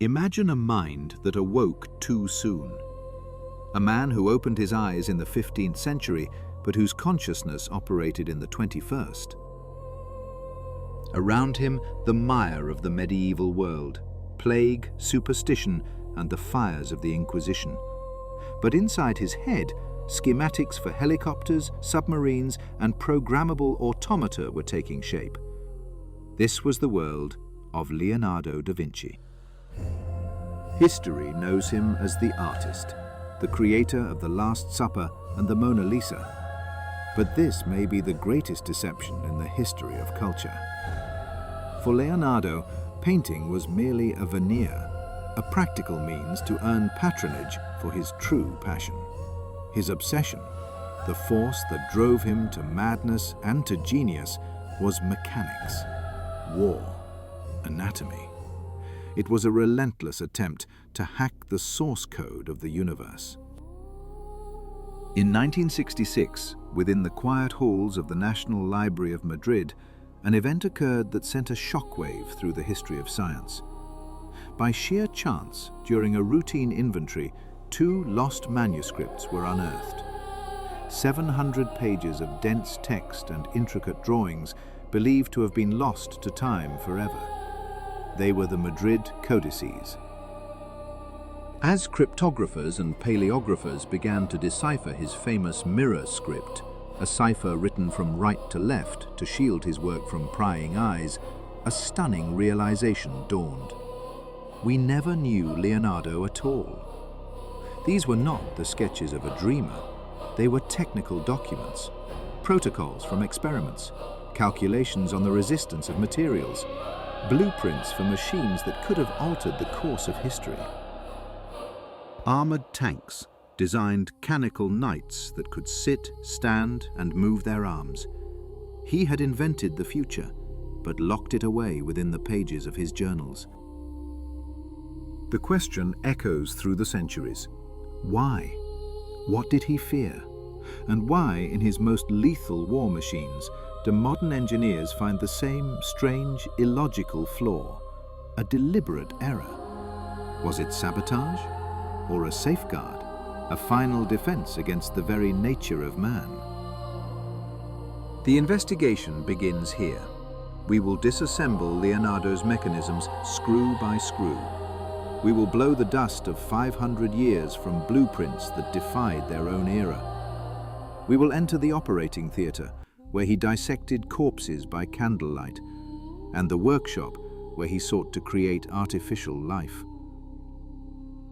Imagine a mind that awoke too soon. A man who opened his eyes in the 15th century, but whose consciousness operated in the 21st. Around him, the mire of the medieval world, plague, superstition, and the fires of the Inquisition. But inside his head, schematics for helicopters, submarines, and programmable automata were taking shape. This was the world of Leonardo da Vinci. History knows him as the artist, the creator of the Last Supper and the Mona Lisa. But this may be the greatest deception in the history of culture. For Leonardo, painting was merely a veneer, a practical means to earn patronage for his true passion. His obsession, the force that drove him to madness and to genius, was mechanics, war, anatomy. It was a relentless attempt to hack the source code of the universe. In 1966, within the quiet halls of the National Library of Madrid, an event occurred that sent a shockwave through the history of science. By sheer chance, during a routine inventory, 2 lost manuscripts were unearthed. 700 pages of dense text and intricate drawings believed to have been lost to time forever. They were the Madrid codices. As cryptographers and paleographers began to decipher his famous mirror script, a cipher written from right to left to shield his work from prying eyes, a stunning realization dawned. We never knew Leonardo at all. These were not the sketches of a dreamer. They were technical documents, protocols from experiments, calculations on the resistance of materials, blueprints for machines that could have altered the course of history. Armored tanks designed mechanical knights that could sit, stand, and move their arms. He had invented the future, but locked it away within the pages of his journals. The question echoes through the centuries. Why? What did he fear? And why, in his most lethal war machines, do modern engineers find the same strange, illogical flaw, a deliberate error? Was it sabotage? Or a safeguard? A final defense against the very nature of man? The investigation begins here. We will disassemble Leonardo's mechanisms screw by screw. We will blow the dust of 500 years from blueprints that defied their own era. We will enter the operating theatre, where he dissected corpses by candlelight, and the workshop, where he sought to create artificial life.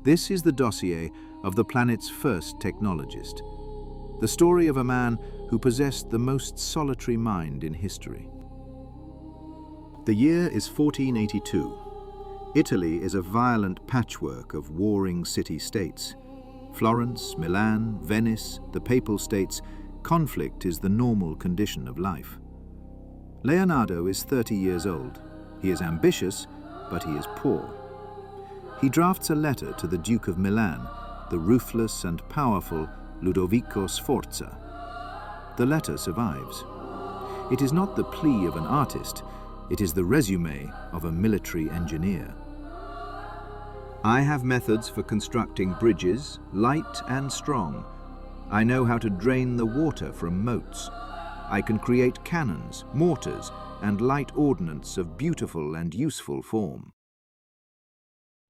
This is the dossier of the planet's first technologist, the story of a man who possessed the most solitary mind in history. The year is 1482. Italy is a violent patchwork of warring city-states. Florence, Milan, Venice, the Papal States, conflict is the normal condition of life. Leonardo is 30 years old. He is ambitious, but he is poor. He drafts a letter to the Duke of Milan, the ruthless and powerful Ludovico Sforza. The letter survives. It is not the plea of an artist, it is the resume of a military engineer. I have methods for constructing bridges, light and strong. I know how to drain the water from moats. I can create cannons, mortars, and light ordnance of beautiful and useful form.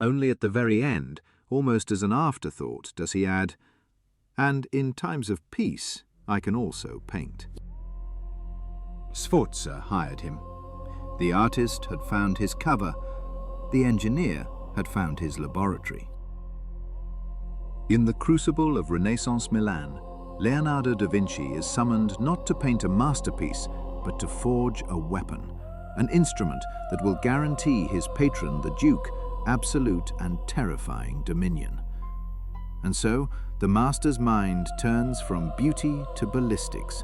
Only at the very end, almost as an afterthought, does he add, and in times of peace, I can also paint. Sforza hired him. The artist had found his cover. The engineer had found his laboratory. In the crucible of Renaissance Milan, Leonardo da Vinci is summoned not to paint a masterpiece, but to forge a weapon, an instrument that will guarantee his patron, the Duke, absolute and terrifying dominion. And so, the master's mind turns from beauty to ballistics,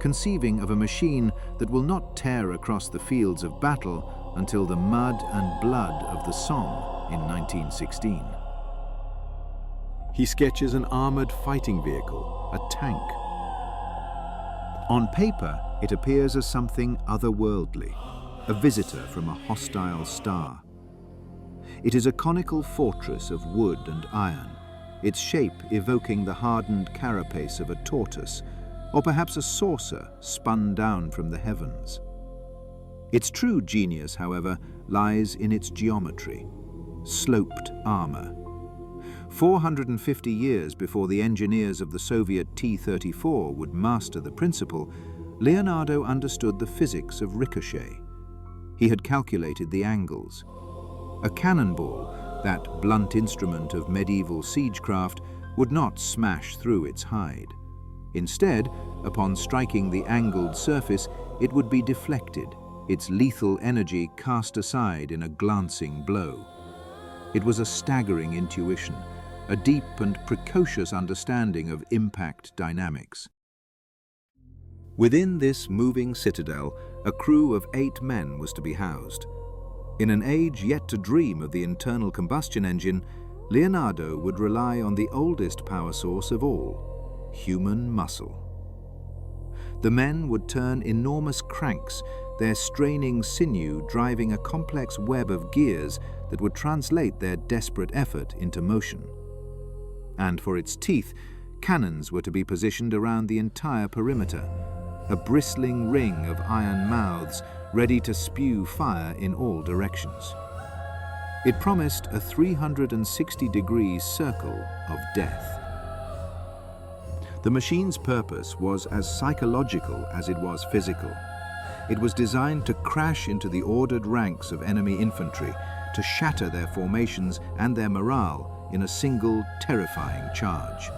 conceiving of a machine that will not tear across the fields of battle until the mud and blood of the Somme in 1916. He sketches an armored fighting vehicle, a tank. On paper, it appears as something otherworldly, a visitor from a hostile star. It is a conical fortress of wood and iron, its shape evoking the hardened carapace of a tortoise, or perhaps a saucer spun down from the heavens. Its true genius, however, lies in its geometry, sloped armor. 450 years before the engineers of the Soviet T-34 would master the principle, Leonardo understood the physics of ricochet. He had calculated the angles. A cannonball, that blunt instrument of medieval siegecraft, would not smash through its hide. Instead, upon striking the angled surface, it would be deflected, its lethal energy cast aside in a glancing blow. It was a staggering intuition, a deep and precocious understanding of impact dynamics. Within this moving citadel, a crew of 8 men was to be housed. In an age yet to dream of the internal combustion engine, Leonardo would rely on the oldest power source of all, human muscle. The men would turn enormous cranks, their straining sinew driving a complex web of gears that would translate their desperate effort into motion. And for its teeth, cannons were to be positioned around the entire perimeter, a bristling ring of iron mouths ready to spew fire in all directions. It promised a 360-degree circle of death. The machine's purpose was as psychological as it was physical. It was designed to crash into the ordered ranks of enemy infantry, to shatter their formations and their morale in a single terrifying charge.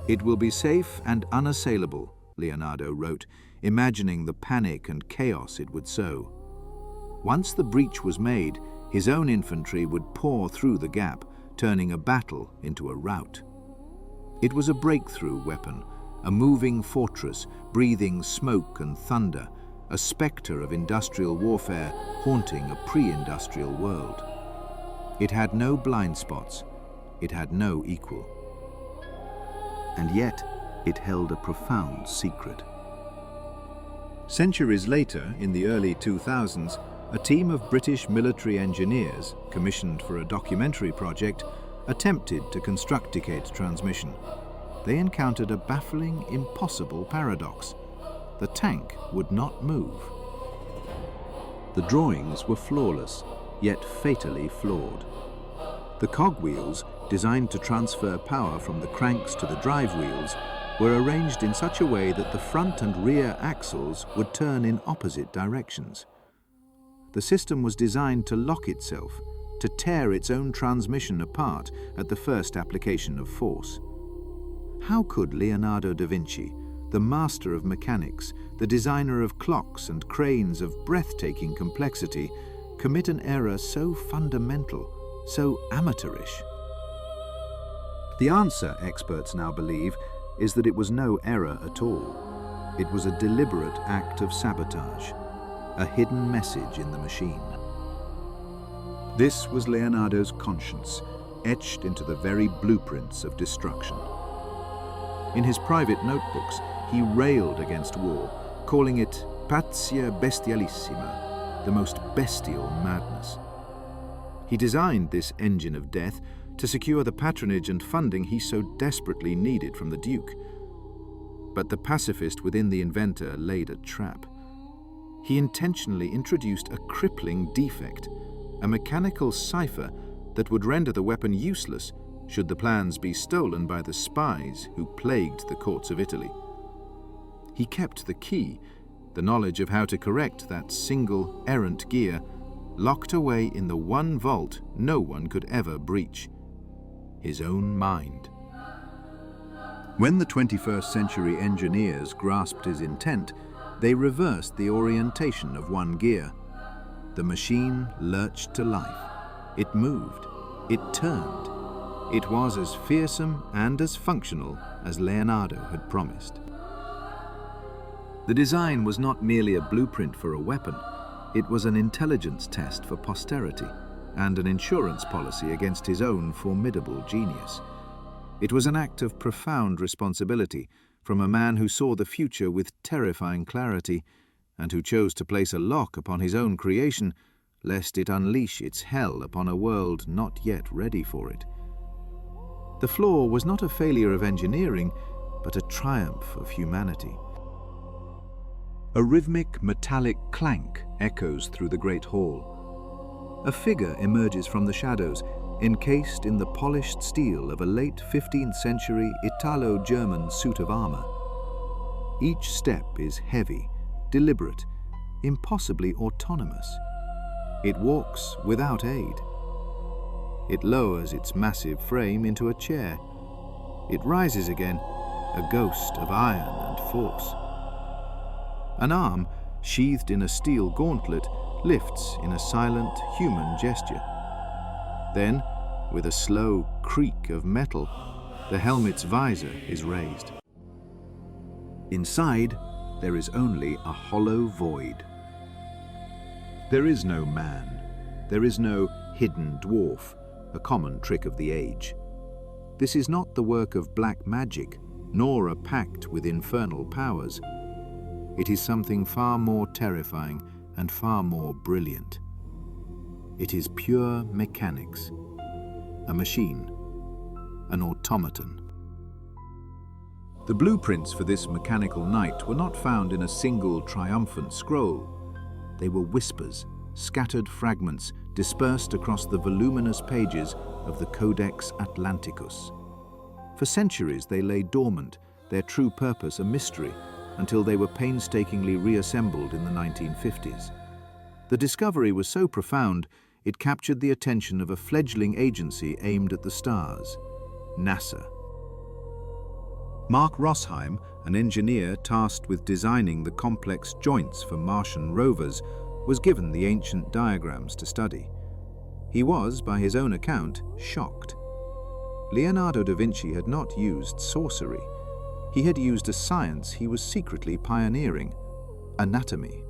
"It will be safe and unassailable," Leonardo wrote, imagining the panic and chaos it would sow. Once the breach was made, his own infantry would pour through the gap, turning a battle into a rout. It was a breakthrough weapon, a moving fortress breathing smoke and thunder, a spectre of industrial warfare haunting a pre-industrial world. It had no blind spots, it had no equal. And yet, it held a profound secret. Centuries later, in the early 2000s, a team of British military engineers, commissioned for a documentary project, attempted to construct Decade's transmission. They encountered a baffling, impossible paradox. The tank would not move. The drawings were flawless, yet fatally flawed. The cogwheels, designed to transfer power from the cranks to the drive wheels, were arranged in such a way that the front and rear axles would turn in opposite directions. The system was designed to lock itself, to tear its own transmission apart at the first application of force. How could Leonardo da Vinci, the master of mechanics, the designer of clocks and cranes of breathtaking complexity, commit an error so fundamental, so amateurish? The answer, experts now believe, is that it was no error at all. It was a deliberate act of sabotage, a hidden message in the machine. This was Leonardo's conscience, etched into the very blueprints of destruction. In his private notebooks, he railed against war, calling it pazzia bestialissima, the most bestial madness. He designed this engine of death to secure the patronage and funding he so desperately needed from the Duke. But the pacifist within the inventor laid a trap. He intentionally introduced a crippling defect, a mechanical cipher that would render the weapon useless should the plans be stolen by the spies who plagued the courts of Italy. He kept the key, the knowledge of how to correct that single errant gear, locked away in the one vault no one could ever breach: his own mind. When the 21st century engineers grasped his intent, they reversed the orientation of one gear. The machine lurched to life. It moved. It turned. It was as fearsome and as functional as Leonardo had promised. The design was not merely a blueprint for a weapon. It was an intelligence test for posterity and an insurance policy against his own formidable genius. It was an act of profound responsibility from a man who saw the future with terrifying clarity and who chose to place a lock upon his own creation lest it unleash its hell upon a world not yet ready for it. The flaw was not a failure of engineering, but a triumph of humanity. A rhythmic metallic clank echoes through the great hall. A figure emerges from the shadows, encased in the polished steel of a late 15th century Italo-German suit of armor. Each step is heavy, deliberate, impossibly autonomous. It walks without aid. It lowers its massive frame into a chair. It rises again, a ghost of iron and force. An arm, sheathed in a steel gauntlet, lifts in a silent human gesture. Then, with a slow creak of metal, the helmet's visor is raised. Inside, there is only a hollow void. There is no man. There is no hidden dwarf, a common trick of the age. This is not the work of black magic, nor a pact with infernal powers. It is something far more terrifying and far more brilliant. It is pure mechanics, a machine, an automaton. The blueprints for this mechanical knight were not found in a single triumphant scroll. They were whispers, scattered fragments dispersed across the voluminous pages of the Codex Atlanticus. For centuries they lay dormant, their true purpose a mystery, until they were painstakingly reassembled in the 1950s. The discovery was so profound, it captured the attention of a fledgling agency aimed at the stars, NASA. Mark Rosheim, an engineer tasked with designing the complex joints for Martian rovers, was given the ancient diagrams to study. He was, by his own account, shocked. Leonardo da Vinci had not used sorcery. He had used a science he was secretly pioneering: anatomy.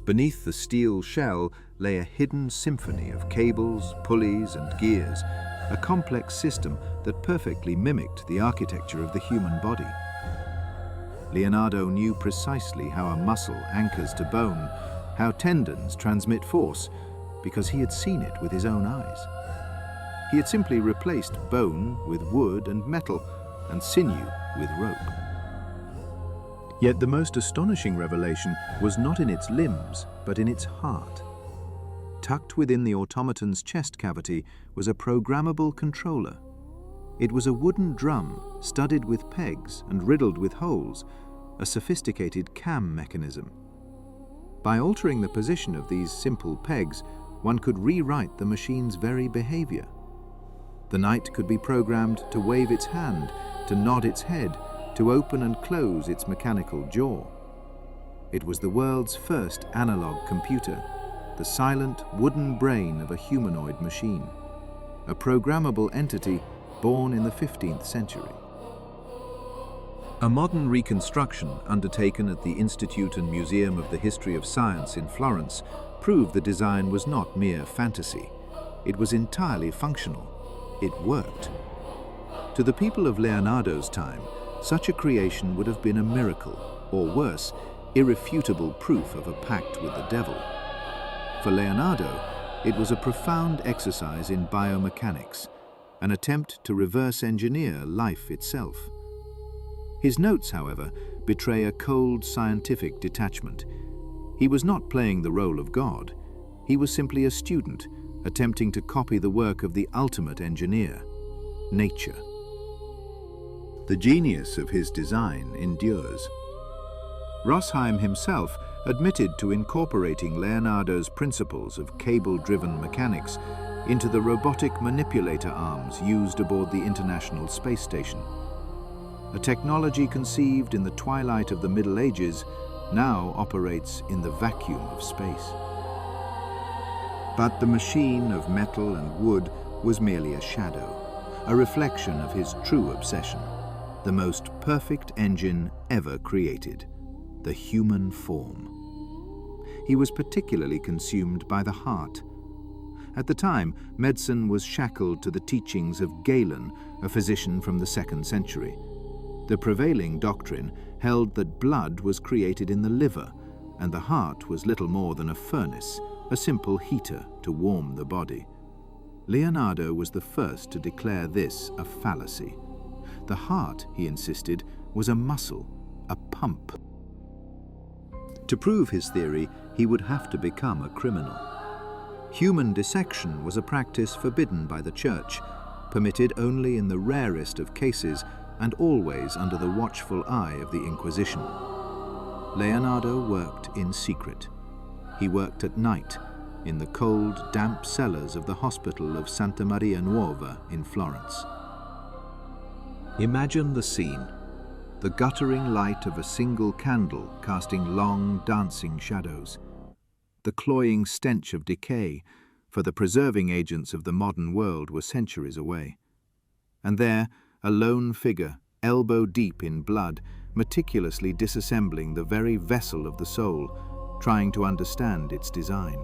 Beneath the steel shell lay a hidden symphony of cables, pulleys, and gears, a complex system that perfectly mimicked the architecture of the human body. Leonardo knew precisely how a muscle anchors to bone, how tendons transmit force, because he had seen it with his own eyes. He had simply replaced bone with wood and metal, and sinew with rope. Yet the most astonishing revelation was not in its limbs, but in its heart. Tucked within the automaton's chest cavity was a programmable controller. It was a wooden drum studded with pegs and riddled with holes, a sophisticated cam mechanism. By altering the position of these simple pegs, one could rewrite the machine's very behavior. The knight could be programmed to wave its hand, to nod its head, to open and close its mechanical jaw. It was the world's first analog computer, the silent wooden brain of a humanoid machine, a programmable entity born in the 15th century. A modern reconstruction undertaken at the Institute and Museum of the History of Science in Florence proved the design was not mere fantasy. It was entirely functional. It worked. To the people of Leonardo's time, such a creation would have been a miracle, or worse, irrefutable proof of a pact with the devil. For Leonardo, it was a profound exercise in biomechanics, an attempt to reverse engineer life itself. His notes, however, betray a cold scientific detachment. He was not playing the role of God. He was simply a student, attempting to copy the work of the ultimate engineer, nature. The genius of his design endures. Rosheim himself admitted to incorporating Leonardo's principles of cable-driven mechanics into the robotic manipulator arms used aboard the International Space Station. A technology conceived in the twilight of the Middle Ages now operates in the vacuum of space. But the machine of metal and wood was merely a shadow, a reflection of his true obsession, the most perfect engine ever created, the human form. He was particularly consumed by the heart. At the time, medicine was shackled to the teachings of Galen, a physician from the 2nd century. The prevailing doctrine held that blood was created in the liver, and the heart was little more than a furnace, a simple heater to warm the body. Leonardo was the first to declare this a fallacy. The heart, he insisted, was a muscle, a pump. To prove his theory, he would have to become a criminal. Human dissection was a practice forbidden by the Church, permitted only in the rarest of cases and always under the watchful eye of the Inquisition. Leonardo worked in secret. He worked at night, in the cold, damp cellars of the hospital of Santa Maria Nuova in Florence. Imagine the scene. The guttering light of a single candle casting long, dancing shadows. The cloying stench of decay, for the preserving agents of the modern world were centuries away. And there, a lone figure, elbow deep in blood, meticulously disassembling the very vessel of the soul, trying to understand its design.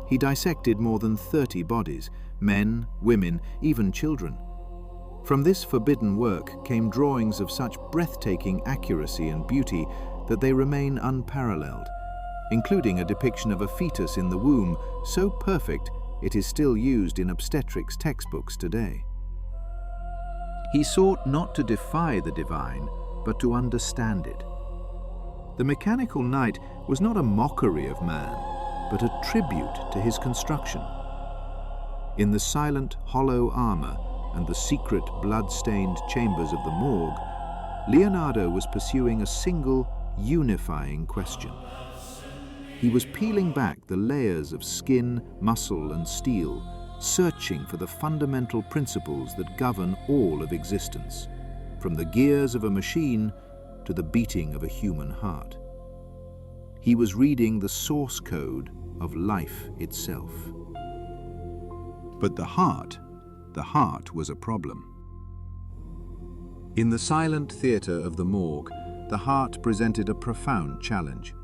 He dissected more than 30 bodies, men, women, even children. From this forbidden work came drawings of such breathtaking accuracy and beauty that they remain unparalleled, including a depiction of a fetus in the womb so perfect it is still used in obstetrics textbooks today. He sought not to defy the divine, but to understand it. The mechanical knight was not a mockery of man, but a tribute to his construction. In the silent, hollow armor and the secret, blood-stained chambers of the morgue, Leonardo was pursuing a single, unifying question. He was peeling back the layers of skin, muscle, and steel, searching for the fundamental principles that govern all of existence, from the gears of a machine to the beating of a human heart. He was reading the source code of life itself. But the heart was a problem. In the silent theater of the morgue, the heart presented a profound challenge.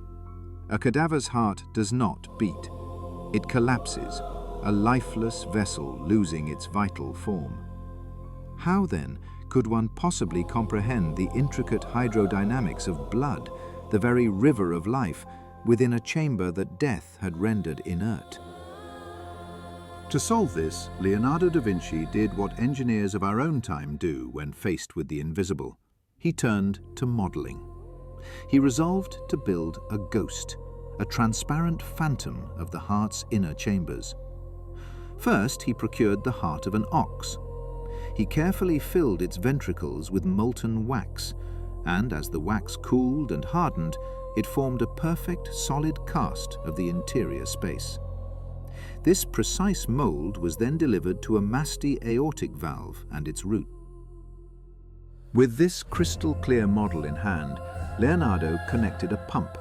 A cadaver's heart does not beat. It collapses, a lifeless vessel losing its vital form. How then could one possibly comprehend the intricate hydrodynamics of blood, the very river of life, within a chamber that death had rendered inert? To solve this, Leonardo da Vinci did what engineers of our own time do when faced with the invisible. He turned to modeling. He resolved to build a ghost, a transparent phantom of the heart's inner chambers. First, he procured the heart of an ox. He carefully filled its ventricles with molten wax, and as the wax cooled and hardened, it formed a perfect, solid cast of the interior space. This precise mold was then delivered to a masty aortic valve and its root. With this crystal-clear model in hand, Leonardo connected a pump.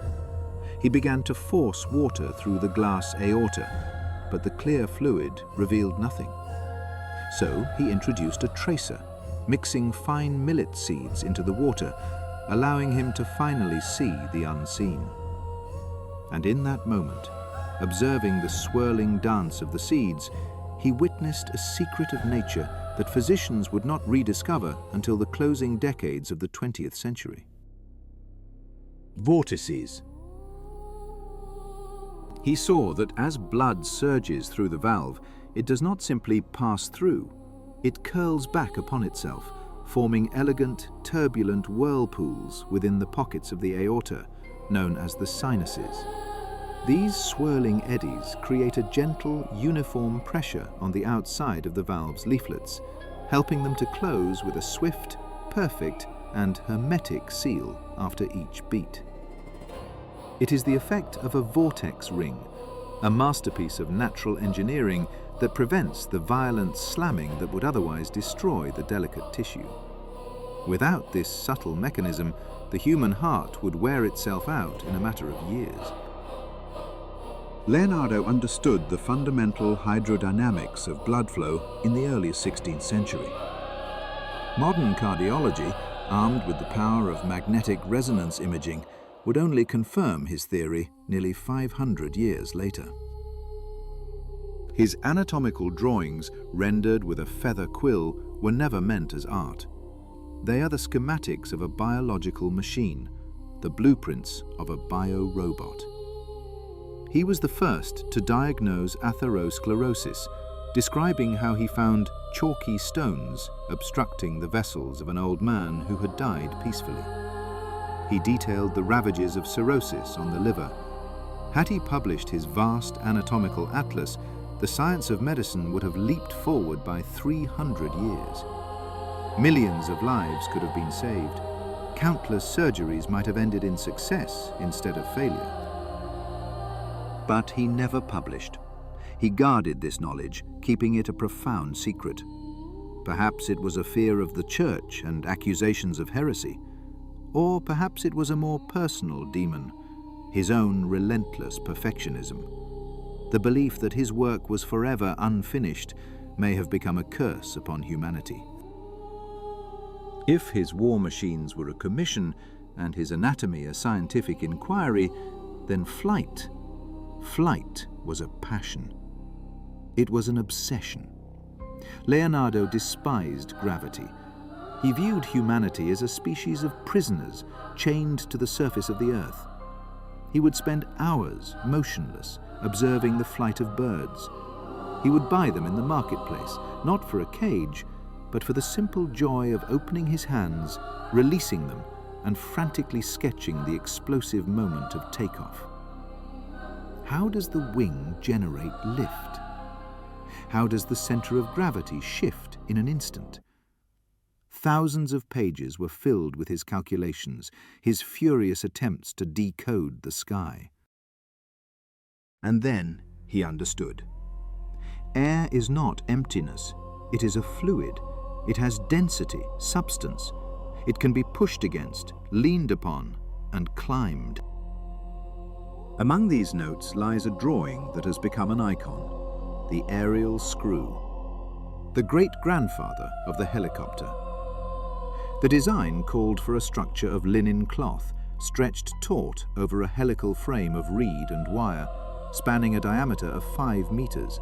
He began to force water through the glass aorta, but the clear fluid revealed nothing. So he introduced a tracer, mixing fine millet seeds into the water, allowing him to finally see the unseen. And in that moment, observing the swirling dance of the seeds, he witnessed a secret of nature that physicians would not rediscover until the closing decades of the 20th century. Vortices. He saw that as blood surges through the valve, it does not simply pass through, it curls back upon itself, forming elegant, turbulent whirlpools within the pockets of the aorta, known as the sinuses. These swirling eddies create a gentle, uniform pressure on the outside of the valve's leaflets, helping them to close with a swift, perfect, and hermetic seal after each beat. It is the effect of a vortex ring, a masterpiece of natural engineering that prevents the violent slamming that would otherwise destroy the delicate tissue. Without this subtle mechanism, the human heart would wear itself out in a matter of years. Leonardo understood the fundamental hydrodynamics of blood flow in the early 16th century. Modern cardiology, armed with the power of magnetic resonance imaging, would only confirm his theory nearly 500 years later. His anatomical drawings, rendered with a feather quill, were never meant as art. They are the schematics of a biological machine, the blueprints of a bio-robot. He was the first to diagnose atherosclerosis, describing how he found chalky stones obstructing the vessels of an old man who had died peacefully. He detailed the ravages of cirrhosis on the liver. Had he published his vast anatomical atlas, the science of medicine would have leaped forward by 300 years. Millions of lives could have been saved. Countless surgeries might have ended in success instead of failure. But he never published. He guarded this knowledge, keeping it a profound secret. Perhaps it was a fear of the church and accusations of heresy. Or perhaps it was a more personal demon, his own relentless perfectionism. The belief that his work was forever unfinished may have become a curse upon humanity. If his war machines were a commission and his anatomy a scientific inquiry, then flight was a passion. It was an obsession. Leonardo despised gravity. He viewed humanity as a species of prisoners chained to the surface of the earth. He would spend hours motionless, observing the flight of birds. He would buy them in the marketplace, not for a cage, but for the simple joy of opening his hands, releasing them, and frantically sketching the explosive moment of takeoff. How does the wing generate lift? How does the center of gravity shift in an instant? Thousands of pages were filled with his calculations, his furious attempts to decode the sky. And then he understood. Air is not emptiness. It is a fluid. It has density, substance. It can be pushed against, leaned upon, and climbed. Among these notes lies a drawing that has become an icon, the aerial screw, the great-grandfather of the helicopter. The design called for a structure of linen cloth, stretched taut over a helical frame of reed and wire, spanning a diameter of 5 meters.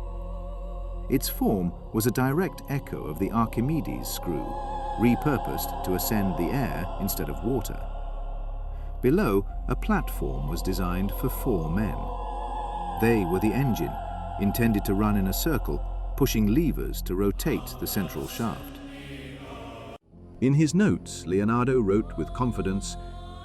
Its form was a direct echo of the Archimedes screw, repurposed to ascend the air instead of water. Below, a platform was designed for 4 men. They were the engine, intended to run in a circle, pushing levers to rotate the central shaft. In his notes, Leonardo wrote with confidence,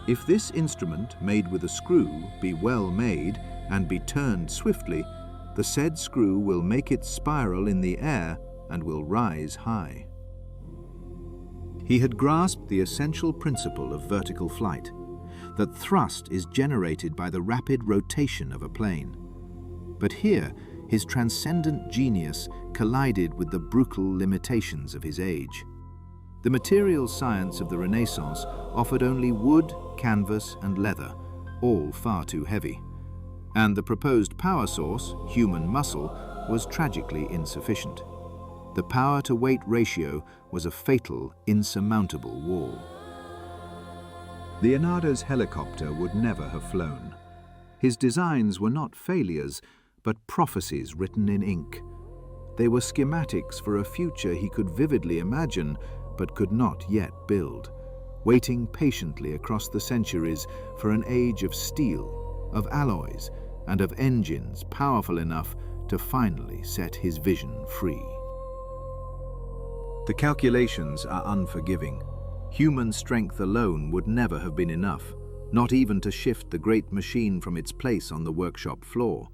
"If this instrument, made with a screw, be well made and be turned swiftly, the said screw will make it spiral in the air and will rise high." He had grasped the essential principle of vertical flight, that thrust is generated by the rapid rotation of a plane. But here, his transcendent genius collided with the brutal limitations of his age. The material science of the Renaissance offered only wood, canvas, and leather, all far too heavy. And the proposed power source, human muscle, was tragically insufficient. The power-to-weight ratio was a fatal, insurmountable wall. Leonardo's helicopter would never have flown. His designs were not failures, but prophecies written in ink. They were schematics for a future he could vividly imagine, but could not yet build, waiting patiently across the centuries for an age of steel, of alloys, and of engines powerful enough to finally set his vision free. The calculations are unforgiving. Human strength alone would never have been enough, not even to shift the great machine from its place on the workshop floor,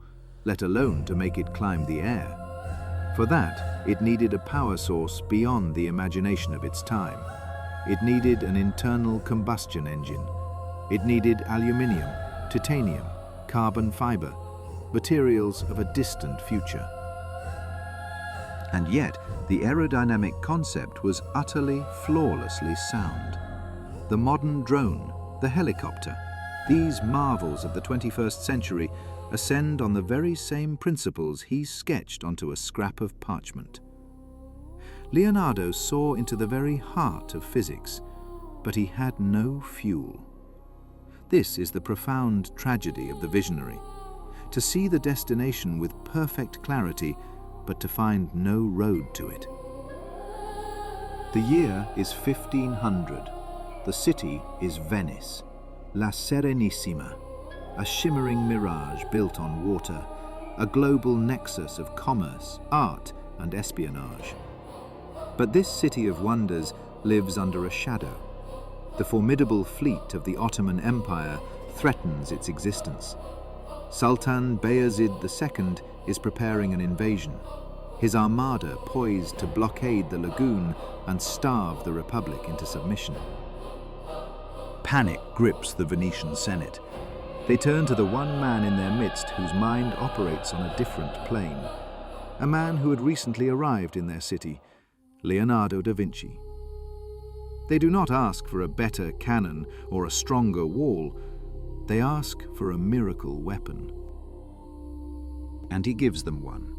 let alone to make it climb the air. For that, it needed a power source beyond the imagination of its time. It needed an internal combustion engine. It needed aluminium, titanium, carbon fiber, materials of a distant future. And yet, the aerodynamic concept was utterly, flawlessly sound. The modern drone, the helicopter, these marvels of the 21st century ascend on the very same principles he sketched onto a scrap of parchment. Leonardo saw into the very heart of physics, but he had no fuel. This is the profound tragedy of the visionary: to see the destination with perfect clarity, but to find no road to it. The year is 1500. The city is Venice, La Serenissima. a shimmering mirage built on water, a global nexus of commerce, art, and espionage. But this city of wonders lives under a shadow. The formidable fleet of the Ottoman Empire threatens its existence. Sultan Bayezid II is preparing an invasion, his armada poised to blockade the lagoon and starve the Republic into submission. Panic grips the Venetian Senate. They turn to the one man in their midst whose mind operates on a different plane, a man who had recently arrived in their city, Leonardo da Vinci. They do not ask for a better cannon or a stronger wall. They ask for a miracle weapon. And he gives them one.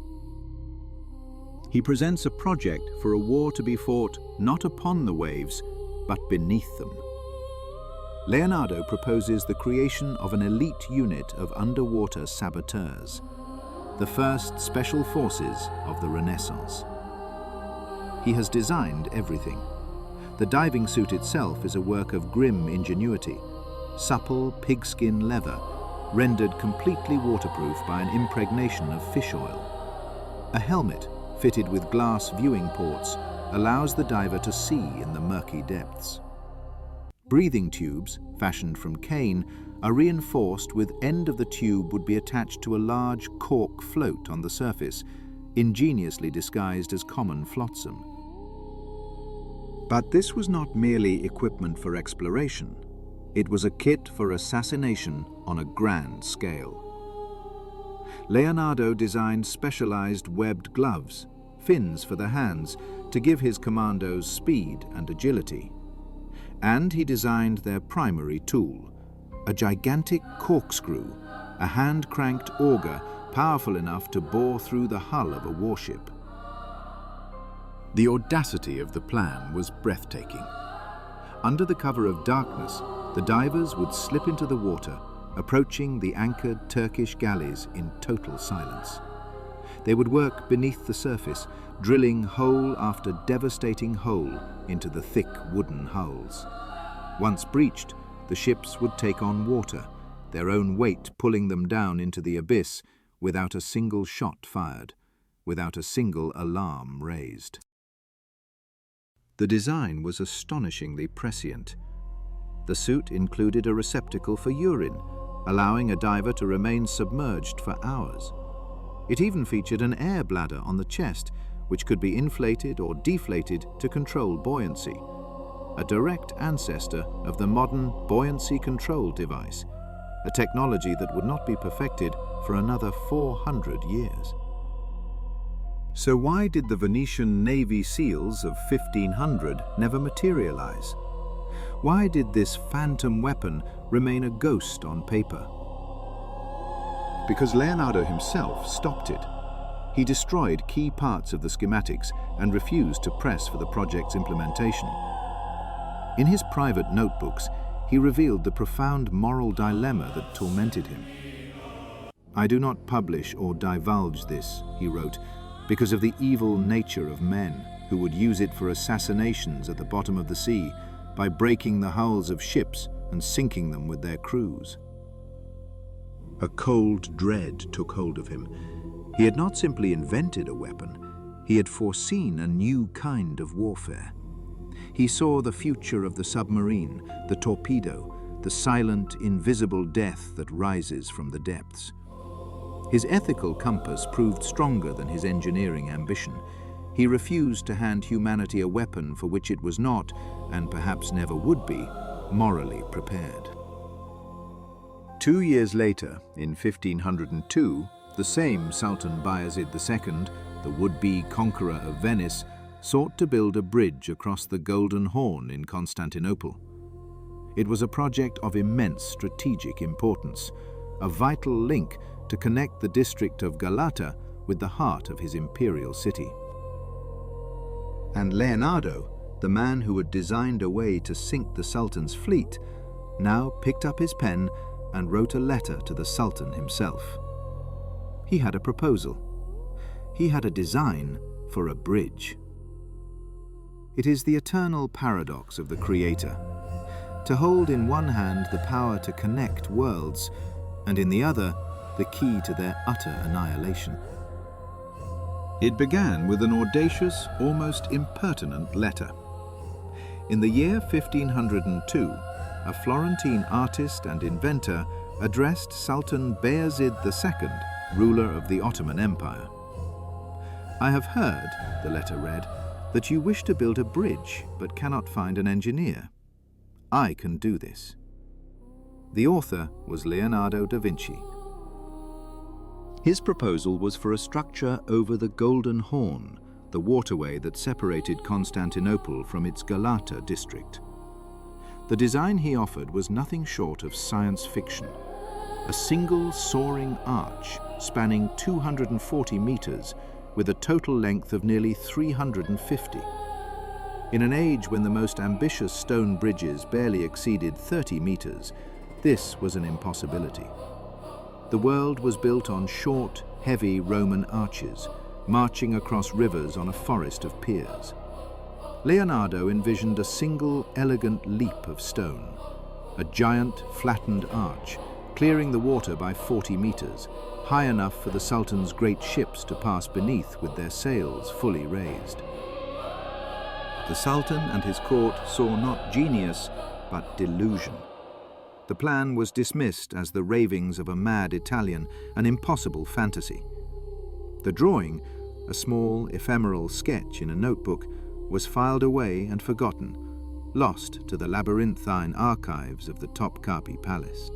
He presents a project for a war to be fought not upon the waves, but beneath them. Leonardo proposes the creation of an elite unit of underwater saboteurs, the first special forces of the Renaissance. He has designed everything. The diving suit itself is a work of grim ingenuity, supple pigskin leather, rendered completely waterproof by an impregnation of fish oil. A helmet, fitted with glass viewing ports, allows the diver to see in the murky depths. Breathing tubes, fashioned from cane, are reinforced with end of the tube would be attached to a large cork float on the surface, ingeniously disguised as common flotsam. But this was not merely equipment for exploration. It was a kit for assassination on a grand scale. Leonardo designed specialized webbed gloves, fins for the hands, to give his commandos speed and agility. And he designed their primary tool, a gigantic corkscrew, a hand-cranked auger powerful enough to bore through the hull of a warship. The audacity of the plan was breathtaking. Under the cover of darkness, the divers would slip into the water, approaching the anchored Turkish galleys in total silence. They would work beneath the surface, drilling hole after devastating hole into the thick wooden hulls. Once breached, the ships would take on water, their own weight pulling them down into the abyss without a single shot fired, without a single alarm raised. The design was astonishingly prescient. The suit included a receptacle for urine, allowing a diver to remain submerged for hours. It even featured an air bladder on the chest, which could be inflated or deflated to control buoyancy, a direct ancestor of the modern buoyancy control device, a technology that would not be perfected for another 400 years. So why did the Venetian Navy SEALs of 1500 never materialize? Why did this phantom weapon remain a ghost on paper? Because Leonardo himself stopped it. He destroyed key parts of the schematics and refused to press for the project's implementation. In his private notebooks, he revealed the profound moral dilemma that tormented him. "I do not publish or divulge this," he wrote, "because of the evil nature of men who would use it for assassinations at the bottom of the sea by breaking the hulls of ships and sinking them with their crews." A cold dread took hold of him. He had not simply invented a weapon, he had foreseen a new kind of warfare. He saw the future of the submarine, the torpedo, the silent, invisible death that rises from the depths. His ethical compass proved stronger than his engineering ambition. He refused to hand humanity a weapon for which it was not, and perhaps never would be, morally prepared. 2 years later, in 1502, the same Sultan Bayezid II, the would-be conqueror of Venice, sought to build a bridge across the Golden Horn in Constantinople. It was a project of immense strategic importance, a vital link to connect the district of Galata with the heart of his imperial city. And Leonardo, the man who had designed a way to sink the Sultan's fleet, now picked up his pen and wrote a letter to the Sultan himself. He had a proposal. He had a design for a bridge. It is the eternal paradox of the Creator. To hold in one hand the power to connect worlds, and in the other, the key to their utter annihilation. It began with an audacious, almost impertinent letter. In the year 1502, a Florentine artist and inventor addressed Sultan Bayezid II, ruler of the Ottoman Empire. "I have heard," the letter read, "that you wish to build a bridge but cannot find an engineer. I can do this." The author was Leonardo da Vinci. His proposal was for a structure over the Golden Horn, the waterway that separated Constantinople from its Galata district. The design he offered was nothing short of science fiction. A single soaring arch spanning 240 meters with a total length of nearly 350. In an age when the most ambitious stone bridges barely exceeded 30 meters, this was an impossibility. The world was built on short, heavy Roman arches, marching across rivers on a forest of piers. Leonardo envisioned a single, elegant leap of stone, a giant, flattened arch, clearing the water by 40 meters, high enough for the Sultan's great ships to pass beneath with their sails fully raised. The Sultan and his court saw not genius, but delusion. The plan was dismissed as the ravings of a mad Italian, an impossible fantasy. The drawing, a small, ephemeral sketch in a notebook, was filed away and forgotten, lost to the labyrinthine archives of the Topkapi Palace.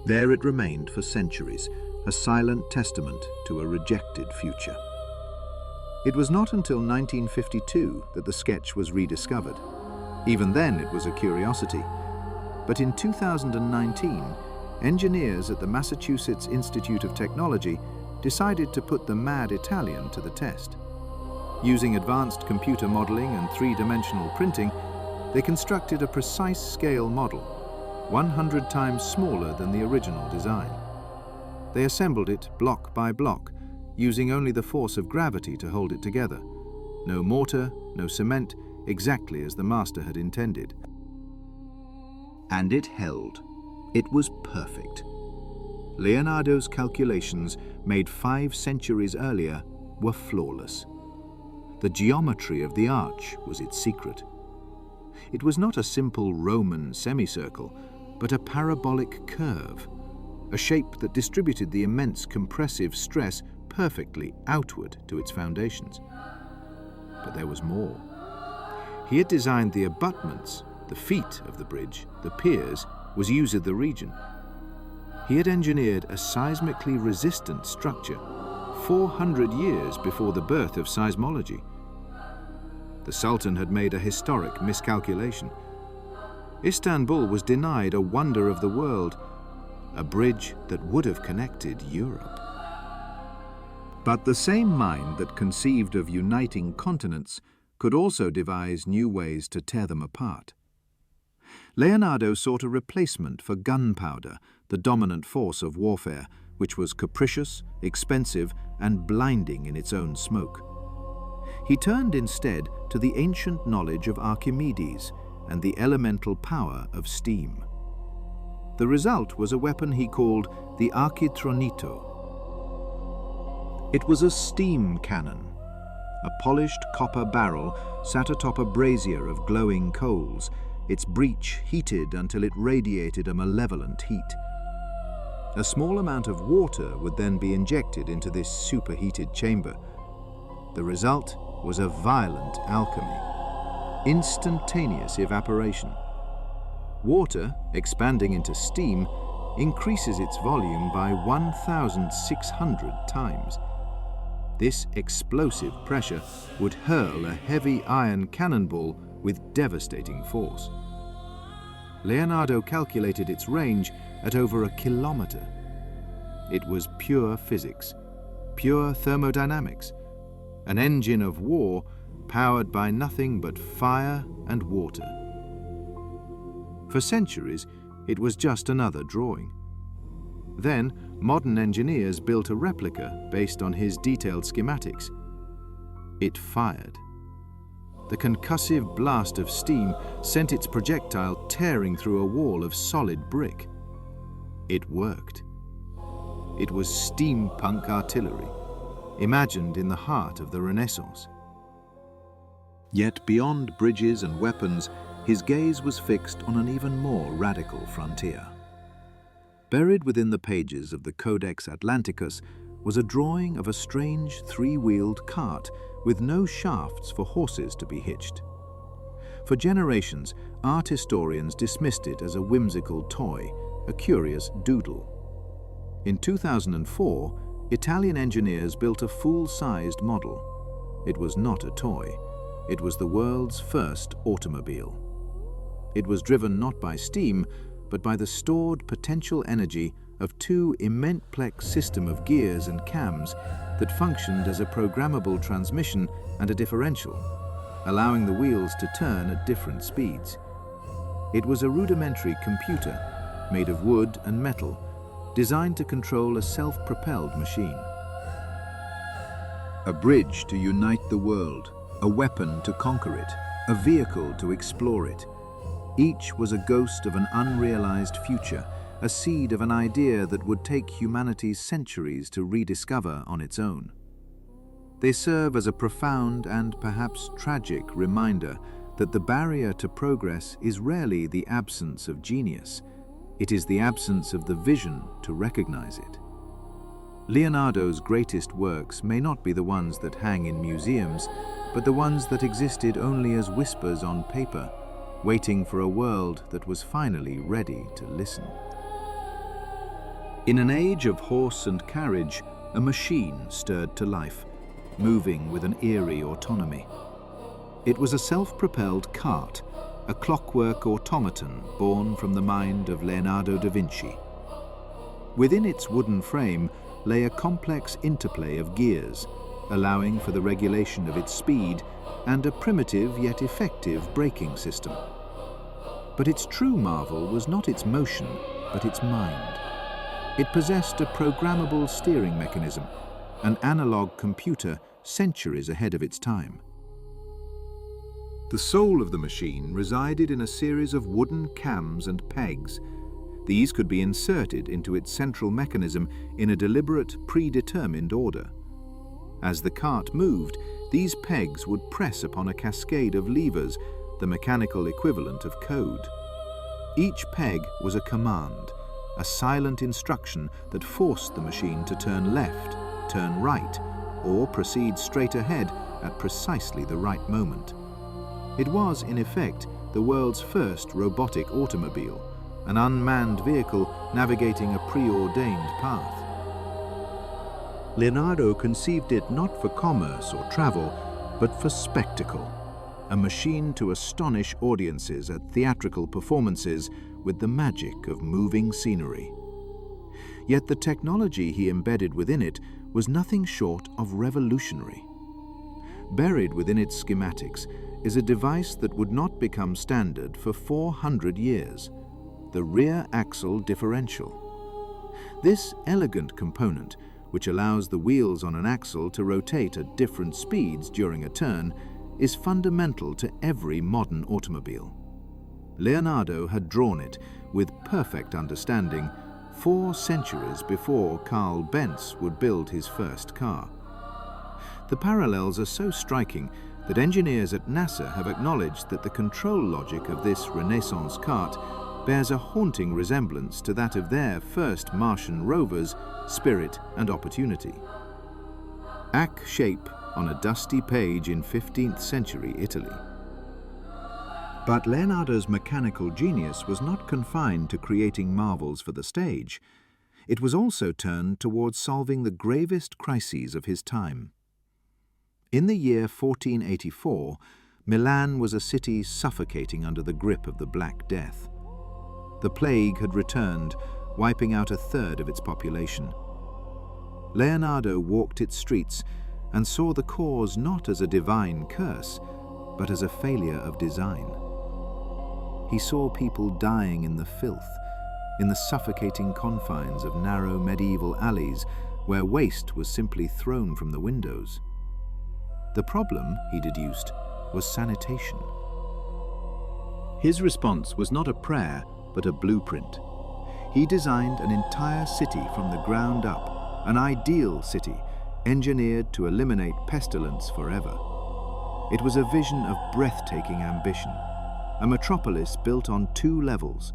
There it remained for centuries, a silent testament to a rejected future. It was not until 1952 that the sketch was rediscovered. Even then it was a curiosity. But in 2019, engineers at the Massachusetts Institute of Technology decided to put the mad Italian to the test. Using advanced computer modeling and three-dimensional printing, they constructed a precise scale model, 100 times smaller than the original design. They assembled it block by block, using only the force of gravity to hold it together. No mortar, no cement, exactly as the master had intended. And it held. It was perfect. Leonardo's calculations, made 5 centuries earlier, were flawless. The geometry of the arch was its secret. It was not a simple Roman semicircle, but a parabolic curve, a shape that distributed the immense compressive stress perfectly outward to its foundations. But there was more. He had designed the abutments, the feet of the bridge, the piers, was used in the region. He had engineered a seismically resistant structure 400 years before the birth of seismology. The Sultan had made a historic miscalculation. Istanbul was denied a wonder of the world, a bridge that would have connected Europe. But the same mind that conceived of uniting continents could also devise new ways to tear them apart. Leonardo sought a replacement for gunpowder, the dominant force of warfare, which was capricious, expensive, and blinding in its own smoke. He turned instead to the ancient knowledge of Archimedes and the elemental power of steam. The result was a weapon he called the architronito. It was a steam cannon. A polished copper barrel sat atop a brazier of glowing coals, its breech heated until it radiated a malevolent heat. A small amount of water would then be injected into this superheated chamber. The result was a violent alchemy, instantaneous evaporation. Water, expanding into steam, increases its volume by 1,600 times. This explosive pressure would hurl a heavy iron cannonball with devastating force. Leonardo calculated its range at over 1 kilometer. It was pure physics, pure thermodynamics, an engine of war powered by nothing but fire and water. For centuries, it was just another drawing. Then, modern engineers built a replica based on his detailed schematics. It fired. The concussive blast of steam sent its projectile tearing through a wall of solid brick. It worked. It was steampunk artillery, imagined in the heart of the Renaissance. Yet beyond bridges and weapons, his gaze was fixed on an even more radical frontier. Buried within the pages of the Codex Atlanticus was a drawing of a strange three-wheeled cart with no shafts for horses to be hitched. For generations, art historians dismissed it as a whimsical toy, a curious doodle. In 2004, Italian engineers built a full-sized model. It was not a toy. It was the world's first automobile. It was driven not by steam, but by the stored potential energy of two immense-plex system of gears and cams that functioned as a programmable transmission and a differential, allowing the wheels to turn at different speeds. It was a rudimentary computer made of wood and metal, designed to control a self-propelled machine. A bridge to unite the world, a weapon to conquer it, a vehicle to explore it. Each was a ghost of an unrealized future, a seed of an idea that would take humanity centuries to rediscover on its own. They serve as a profound and perhaps tragic reminder that the barrier to progress is rarely the absence of genius. It is the absence of the vision to recognize it. Leonardo's greatest works may not be the ones that hang in museums, but the ones that existed only as whispers on paper, waiting for a world that was finally ready to listen. In an age of horse and carriage, a machine stirred to life, moving with an eerie autonomy. It was a self-propelled cart, a clockwork automaton born from the mind of Leonardo da Vinci. Within its wooden frame lay a complex interplay of gears, allowing for the regulation of its speed and a primitive yet effective braking system. But its true marvel was not its motion, but its mind. It possessed a programmable steering mechanism, an analog computer centuries ahead of its time. The soul of the machine resided in a series of wooden cams and pegs. These could be inserted into its central mechanism in a deliberate, predetermined order. As the cart moved, these pegs would press upon a cascade of levers, the mechanical equivalent of code. Each peg was a command, a silent instruction that forced the machine to turn left, turn right, or proceed straight ahead at precisely the right moment. It was, in effect, the world's first robotic automobile, an unmanned vehicle navigating a preordained path. Leonardo conceived it not for commerce or travel, but for spectacle, a machine to astonish audiences at theatrical performances with the magic of moving scenery. Yet the technology he embedded within it was nothing short of revolutionary. Buried within its schematics is a device that would not become standard for 400 years, the rear axle differential. This elegant component, which allows the wheels on an axle to rotate at different speeds during a turn, is fundamental to every modern automobile. Leonardo had drawn it with perfect understanding 4 centuries before Carl Benz would build his first car. The parallels are so striking that engineers at NASA have acknowledged that the control logic of this Renaissance cart bears a haunting resemblance to that of their first Martian rovers, Spirit and Opportunity. Ac shape on a dusty page in 15th century Italy. But Leonardo's mechanical genius was not confined to creating marvels for the stage. It was also turned towards solving the gravest crises of his time. In the year 1484, Milan was a city suffocating under the grip of the Black Death. The plague had returned, wiping out 1/3 of its population. Leonardo walked its streets and saw the cause not as a divine curse, but as a failure of design. He saw people dying in the filth, in the suffocating confines of narrow medieval alleys where waste was simply thrown from the windows. The problem, he deduced, was sanitation. His response was not a prayer, but a blueprint. He designed an entire city from the ground up, an ideal city, engineered to eliminate pestilence forever. It was a vision of breathtaking ambition, a metropolis built on 2 levels.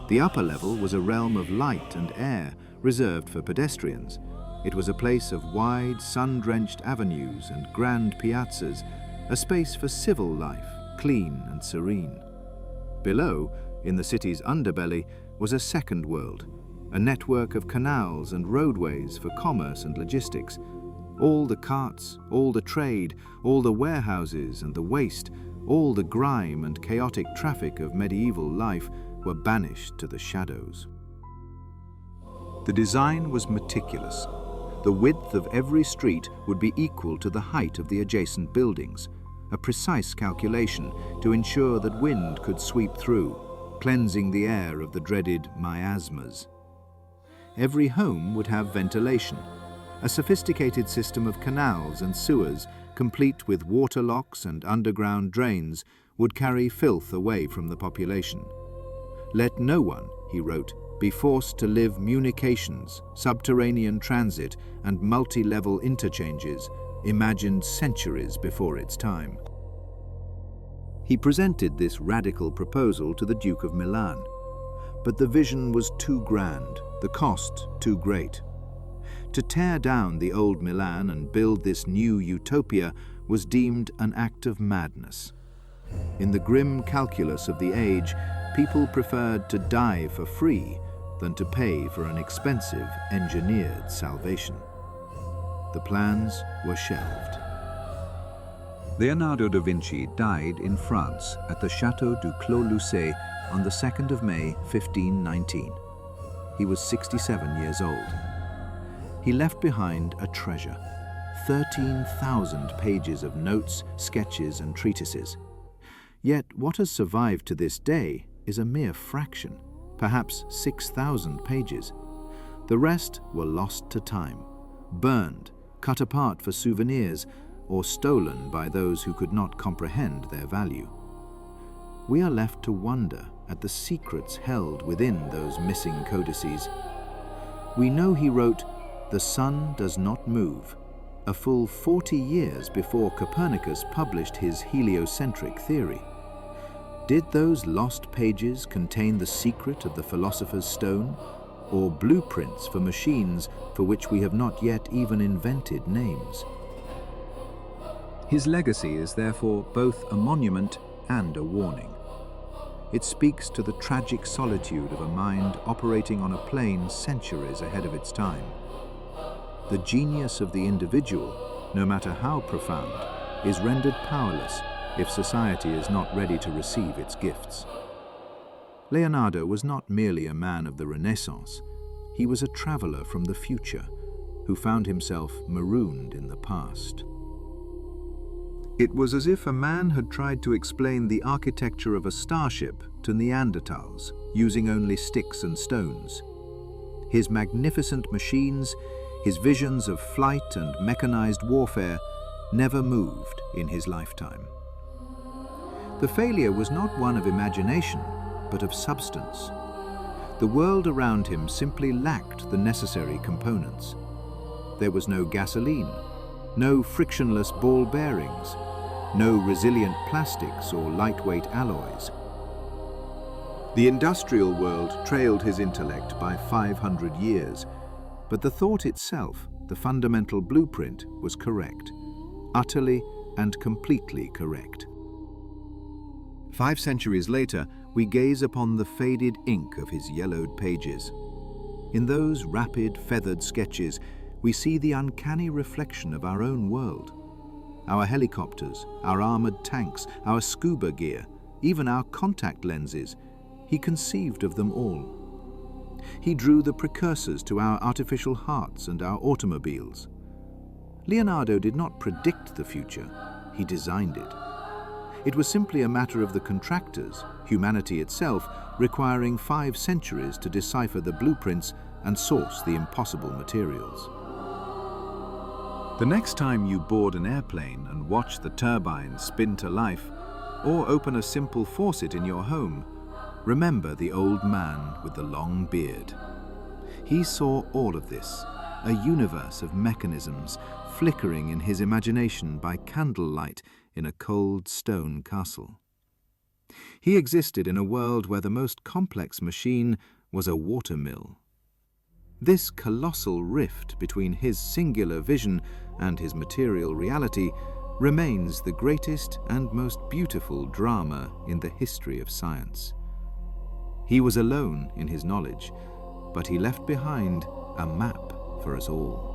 The upper level was a realm of light and air reserved for pedestrians. It was a place of wide, sun-drenched avenues and grand piazzas, a space for civil life, clean and serene. Below, in the city's underbelly, was a second world, a network of canals and roadways for commerce and logistics. All the carts, all the trade, all the warehouses and the waste, all the grime and chaotic traffic of medieval life were banished to the shadows. The design was meticulous. The width of every street would be equal to the height of the adjacent buildings, a precise calculation to ensure that wind could sweep through, cleansing the air of the dreaded miasmas. Every home would have ventilation, a sophisticated system of canals and sewers, complete with water locks and underground drains, would carry filth away from the population. Let no one, he wrote, be forced to live munications, subterranean transit, and multi-level interchanges, imagined centuries before its time. He presented this radical proposal to the Duke of Milan, but the vision was too grand, the cost too great. To tear down the old Milan and build this new utopia was deemed an act of madness. In the grim calculus of the age, people preferred to die for free than to pay for an expensive, engineered salvation. The plans were shelved. Leonardo da Vinci died in France at the Château du Clos-Lucé on the 2nd of May, 1519. He was 67 years old. He left behind a treasure, 13,000 pages of notes, sketches, and treatises. Yet what has survived to this day is a mere fraction, perhaps 6,000 pages. The rest were lost to time, burned, cut apart for souvenirs, or stolen by those who could not comprehend their value. We are left to wonder at the secrets held within those missing codices. We know he wrote, "The sun does not move," a full 40 years before Copernicus published his heliocentric theory. Did those lost pages contain the secret of the philosopher's stone, or blueprints for machines for which we have not yet even invented names? His legacy is therefore both a monument and a warning. It speaks to the tragic solitude of a mind operating on a plane centuries ahead of its time. The genius of the individual, no matter how profound, is rendered powerless if society is not ready to receive its gifts. Leonardo was not merely a man of the Renaissance. He was a traveler from the future who found himself marooned in the past. It was as if a man had tried to explain the architecture of a starship to Neanderthals, using only sticks and stones. His magnificent machines, his visions of flight and mechanized warfare, never moved in his lifetime. The failure was not one of imagination, but of substance. The world around him simply lacked the necessary components. There was no gasoline, no frictionless ball bearings, no resilient plastics or lightweight alloys. The industrial world trailed his intellect by 500 years, but the thought itself, the fundamental blueprint, was correct, utterly and completely correct. 5 centuries later, we gaze upon the faded ink of his yellowed pages. In those rapid, feathered sketches, we see the uncanny reflection of our own world. Our helicopters, our armored tanks, our scuba gear, even our contact lenses, he conceived of them all. He drew the precursors to our artificial hearts and our automobiles. Leonardo did not predict the future, he designed it. It was simply a matter of the contractors, humanity itself, requiring 5 centuries to decipher the blueprints and source the impossible materials. The next time you board an airplane and watch the turbines spin to life, or open a simple faucet in your home, Remember the old man with the long beard. He saw all of this, a universe of mechanisms flickering in his imagination by candlelight in a cold stone castle. He existed in a world where the most complex machine was a watermill. This colossal rift between his singular vision and his material reality remains the greatest and most beautiful drama in the history of science. He was alone in his knowledge, but he left behind a map for us all.